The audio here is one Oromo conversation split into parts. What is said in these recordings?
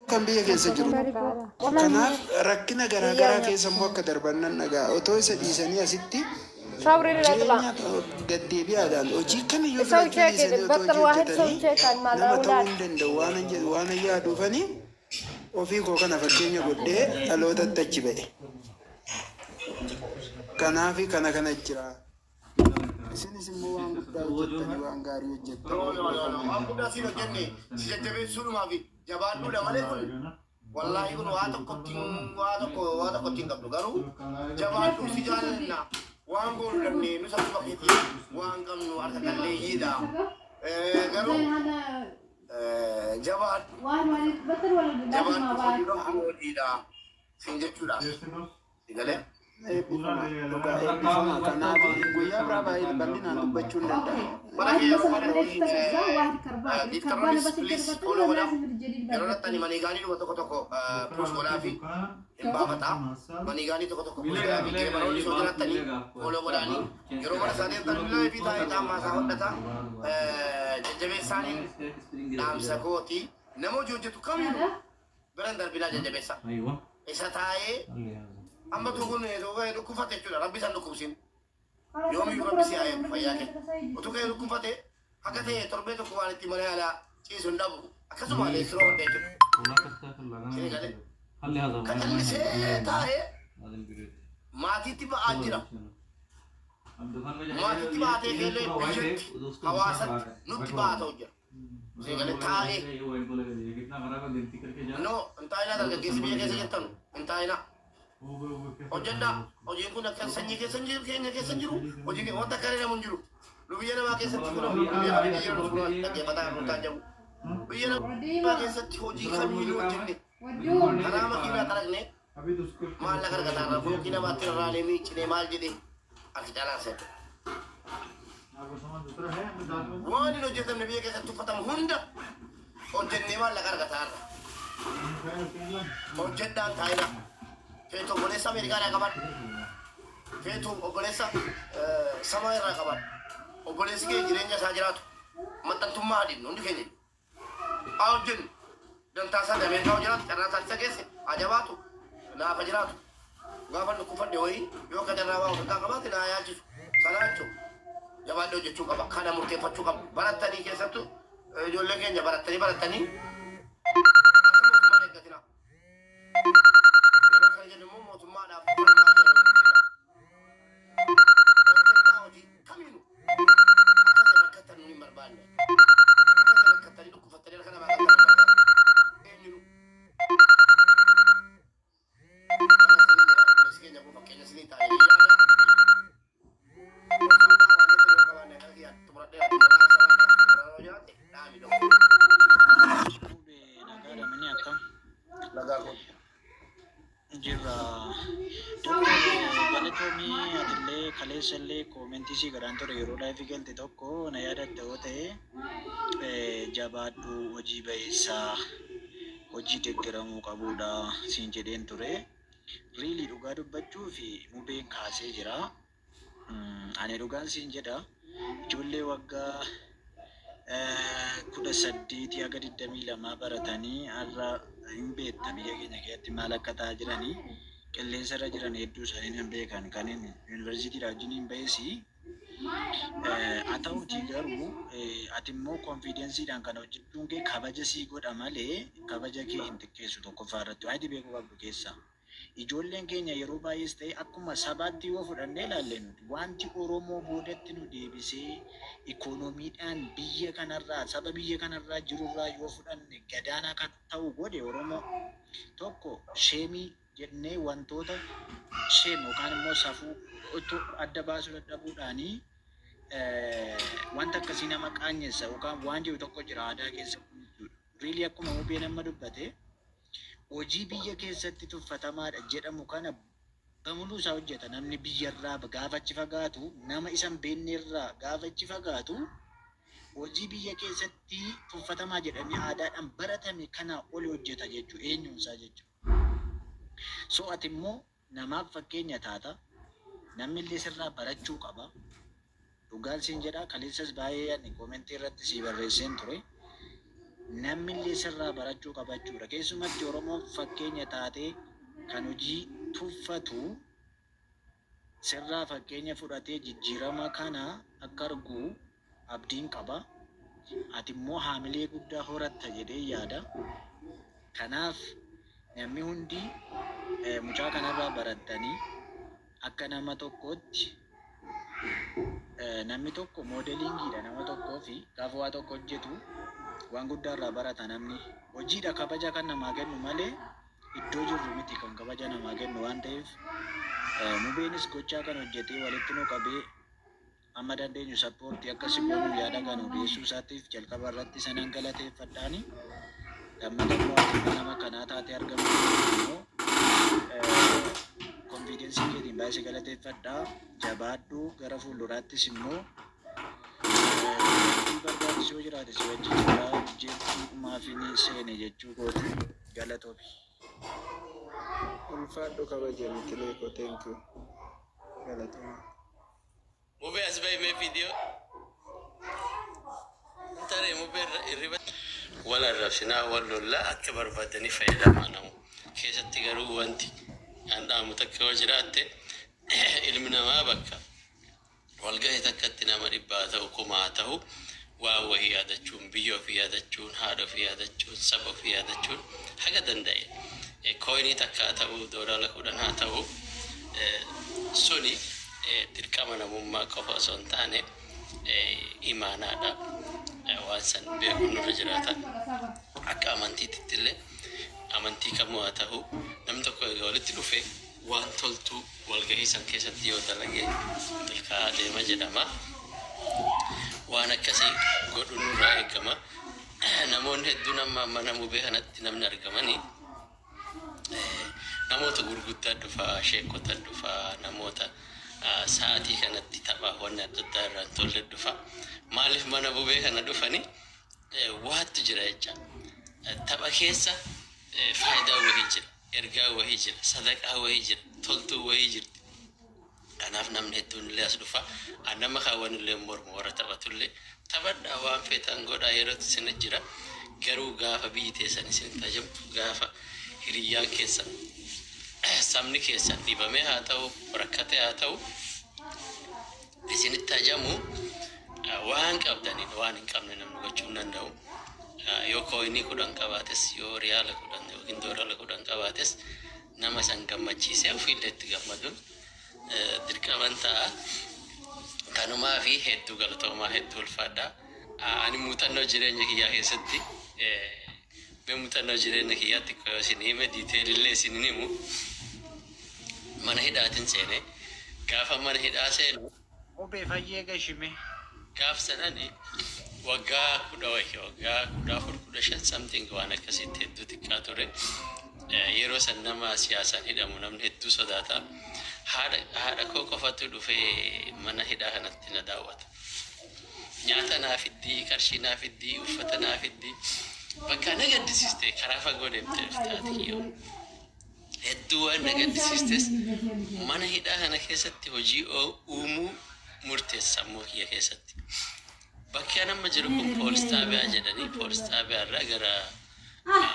kan biyya keessa jiru. Kanaaf rakkina garaagaraa keessa immoo akka darbannan dhagaa otoo isa dhiisanii asitti jireenya gaddeebi'aadhaan hojii kamiyyuu filachuu dhiisanii otoo hojjetanii nama ta'uu hin danda'u waan yaaduufanii ofii koo kana fakkeenya godhee dhalootatti achi ba'e. Kanaaf kana jira. Isinis immoo waan guddaa hojjettanii waan gaarii hojjettan. Waan guddaa siin hojjenne si jajjabeessuudhumaa fi jabaadhuudha malee kun wallaahi kun waa tokkottiin qabdu garuu jabaadhuu si jaalanna waan goonu dhabnee nu sababa keetii waan qabnu harka qalleeyyiidha garuu jabaadhuu hojiidha siin jechuudha si galee. Kanaaf guyyaa biraa baay'ee bal'inaan dubbachuu hin danda'amu. Yeroo dhattanii maniigaanii dhufa tokko puus godhaa fi hin baafataa. Maniigaanii tokko puus godhaa fi geebaroonni soo jiraatanii ooloo godhaanii yeroo mana isaa deemtan bilaa fi taa'ee xaammaa isaa hodhata. Jajjabeessaaniin dhaamsa kooti nama hojii hojjetu kamiyyuu biran darbinaa jajjabeessa. Isa taa'ee amma tukun dhukkufate jechuudha rabbi san dhukkubsin yoomiyyuu rabbi si haa fayyaa kee utuu kee dhukkufate akka ta'e torbee tokko waan itti mana yaalaa ciisu hin dhabu akkasuma leessiroo hundee jechuudha kan callisee taa'ee maatiitti ba'aa jira maatiitti baatee keellee biyyatti hawaasatti nutti ba'aa ta'u jira seegalee taa'ee no hin taa'inaa dargaggeessi biyya keessa jirtan hin taa'inaa hojjedha hojiin kun akka sanyii keessa jiru keenya keessa jiru hojii wanta akka jedhamu hin jiru nu biyya namaa keessatti kun biyya biyya jiru kun dhaggeeffataa kan nuti jedhamu biyya namaa keessatti hojii kamiyyuu hojjenne karaa makiinaa xaraqne maallaqa argataa fookii namaatti irraanee miiccinee maal jedhee akka caalaa seete waan hin hojjetamne biyya keessatti uffatamu hunda hojjennee maallaqa argataa irra hojjedhaan taa'ina feetu obboleessa Ameerikaa qaban feetu obboleessa sama irraa qaban obboleessi kee jireenya isaa jiraatu maxxantummaa adiin hundi keenya haa hojjennu dantaa isaa Ameerikaa jiraatu carraa isaa isa keesse ajabaatu naafa jiraatu gaafa dhukkufadhe wayii yoo qacarraa waa ofirraa qabaate naa yaachisu sana jechuun jabaadhee hojjechuu qaba kana murteeffachuu qaba barattanii keessattuu ijoollee keenya barattanii kaleessallee koomentii garaan ture yeroo laayifii galte tokko na yaadatte yoo ta'e jabaadhu hojii bayeessaa hojii deeggaramuu qabuudha siin jedheen ture riilii dhugaa dubbachuu fi mubeen kaasee jira ani dhugaan siin jedha ijoollee waggaa 18 haga 22 baratanii har'a hin beekta biyya keenya keessatti maal akka ta'aa jiranii qilleensa irra jiran hedduu isaanii hin beekan kan yuunivarsiitii raajiniin ba'eesi haa ta'uutii garuu ati immoo konfiidensiidhaan kan hojjechuun kee kabaja sii godha malee kabaja kee hin xiqqeessu tokkoffaa irratti waayiti beekuu qabdu keessa ijoolleen keenya yeroo baay'ees ta'e akkuma sabaatti yoo fudhannee ilaalle nuti wanti Oromoo boodatti nu deebisee ikoonomiidhaan biyya kanarraa saba biyya kanarraa jirurraa yoo fudhanne gadaanaa kan ta'u godhe Oromoo tokko sheemii jennee wantoota sheem yookaan immoo safuu utuu adda baasuu dadhabuudhaanii wanta akkasii nama qaanyeessa yookaan waan jiru tokko jira aadaa keessa riilii akkuma mubee nama dubbate hojii biyya keessatti tuffatamaadha jedhamu kana bamuluu isaa hojjeta namni biyyarraa gaafachi fagaatu nama isan beeknerraa gaafachi fagaatu hojii biyya keessatti tuffatamaa jedhamee aadaadhaan baratame kana oli hojjeta jechuu eenyuunsaa jechuu so ati immoo namaaf fakkeenya taata namni illee sirraa barachuu qaba dhugaan siin jedha kaleessas baay'ee ani koomentii irratti sii barreesseen ture namni illee sirraa barachuu qabachuudha. Keessumatti Oromoon fakkeenya taatee kan hojii tuffatu sirraa fakkeenya fudhatee jijjiirama kana akka argu abdiin qaba. Ati immoo haamilee guddaa horatta jedhee yaada. Kanaaf namni hundi mucaa kanarraa baratanii akka nama tokkootti namni tokko moodelingiidha nama tokkoo fi gaafa waa tokko hojjetu waan guddaarraa barata namni. Hojiidha kabaja kan namaa kennu malee iddoo jirru miti kan kabaja namaa kennu waan ta'eef Mubeenis gochaa kan hojjetee walitti nu qabee amma dandeenyu sappoortii akkasii goonuu yaada kan odeessuu isaatiif jalqaba irratti sanan galateeffadhaani. Lammataa nama kanaa taatee argamu immoo konfiidensii keetiin baay'ee galateeffadhaa. Jabaadhuu gara fuulduraattis immoo barbaachisoo jiraate si wajjin jira jechuun maafini seene jechuu kooti galatoomi. Ulfaadhu kabajani Kileeko, thank you. Galatoomi. Mube as bay me video. Tare mube riba. Wala rabsina wallolla akka barbaadani fayyadamaa namu. Keessatti garuu wanti andaamu takka yoo jiraatte ilmi namaa bakka walgahii takkatti nama dhibbaa ta'u kumaa ta'u waan wahii yaadachuun biyya ofii yaadachuun haadha ofii yaadachuun saba ofii yaadachuun haga danda'e. Koinii takka ta'u doolaara 10 haa ta'u suni dirqama namummaa qofa osoo hin taane imaanaadha. Waan san beekuun nurra jiraata. Akka amantiitti illee amantii kamuu haa ta'u namni tokko walitti dhufe waan toltuu walgahii san keessatti yoo dalagee milkaa'aa deema jedhama. Waan akkasii godhuun nurraa eegama. Namoonni hedduun amma mana mubee kanatti namni argamanii namoota gurguddaa dhufaa, sheekota dhufaa, namoota sa'aatii kanatti taphaa wanni adda addaa irraan tolle dhufaa. Maaliif mana mubee kana dhufanii waattu jira jecha. Tapha keessa faayidaa wahii jira, ergaa wahii jira, sadaqaa wahii jira, toltuu wahii jirti. Kanaaf namni hedduun illee as dhufa. Nama kaawwan illee morma warra taphatullee taphadhaa waan feetan godhaa yerootti isin jira. Garuu gaafa biyyi teessan isin tajaajilamtu gaafa hiriyyaan keessan sabni keessan dhibamee haa ta'u rakkatee haa ta'u isinitti tajaajilmu waan qabdaniin waan hin qabne namni gochuu hin danda'u. Yoo koinii 10 qabaates yoo riyaala 10 yookiin doolaara 10 qabaates nama san gammachiisee ofiillee itti gammaduun dirqaman ta'a. Kanumaa fi hedduu galatoomaa hedduu ulfaadhaa. Ani muuxannoo jireenya kiyyaa keessatti muuxannoo jireenya kiyyaatti yoo isin hime diiteelillee isin himu mana hidhaatiin seene gaafa mana hidhaa seenu Obee fayyee gashime. gaaf sanani waggaa 10 waggaa 14 something waan akkasitti hedduu xiqqaa ture. Yeroo san nama siyaasaan hidhamu namni hedduu sodaata. Haadha koo qofatu dhufee mana hidhaa kanatti na daawwata. Nyaata naaf iddii, qarshii naaf iddii, uffata naaf iddii. Bakka na gaddisiiste karaa fagoo deemtee taati yoo. Hedduu waan na gaddisiistes mana hidhaa kana keessatti hojii uumuu murteessa sammuu kiyya keessatti. Bakki nama jiru kun poolis xaabiyaa jedhanii poolis xaabiyaa irraa gara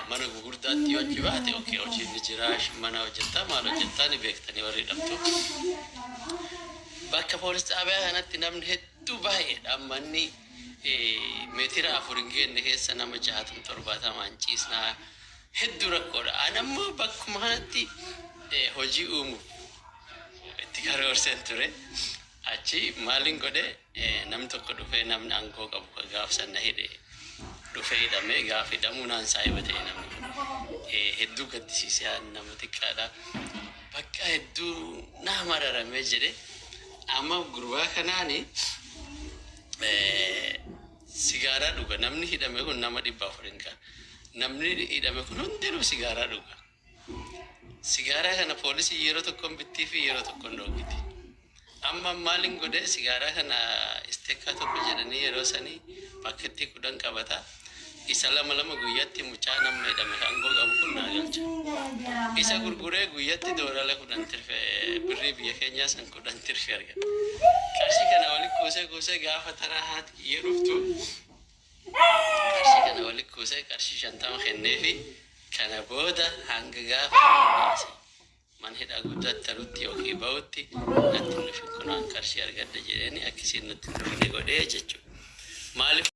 mana gurguddaatti yoo jibaate okei hojii ni jira mana hojjetaa maal hojjetaa ni beektanii warri dhabtu. Bakka poolis xaabiyaa kanatti namni hedduu baay'eedha. Manni meetira 4 hin geenne keessa nama 67 ciisnaa hedduu rakkoodha. Ani ammoo bakkuma kanatti hojii uumuuf itti karoorseen ture. Achi maalin godhe namni tokko dhufee namni aangoo qabu gaafsan na hidhe dhufee hidhamee gaaf hidhamuu naan saayibatee namni hedduu gaddisiisee nama xiqqaadha. Bakka hedduu nama mararamee jedhe amma gurbaa kanaani sigaaraa dhuga. Namni hidhame kun nama 400 hin qabu. Namni hidhame kun hundinuu sigaaraa dhuga. Sigaaraa kana poolisii yeroo tokkoon bittii fi yeroo tokkoon dhoogiti. Amma maalin godhe sigaaraa kana isteekaa tokko jedhanii yeroo sanii paakkeettii 10 qabata. Isa lama guyyaatti mucaa namni hidhame aangoo qabu kun naa galcha. Isa gurguree guyyaatti doolaara 10 tirfe birrii biyya keenyaa san 10 tirfe argata. Qarshii kana walitti kuusee gaafa taraa haati kiyyee dhuftu qarshii kana walitti kuusee qarshii 50 kenneefi kana booda hanga gaafa man hidhaa guddaatti tarutti yookiin bahutti natti nufi kunaan qarshii argadda jedhanii akkasiin nutti dhufne godhee jechuudha. Maaliif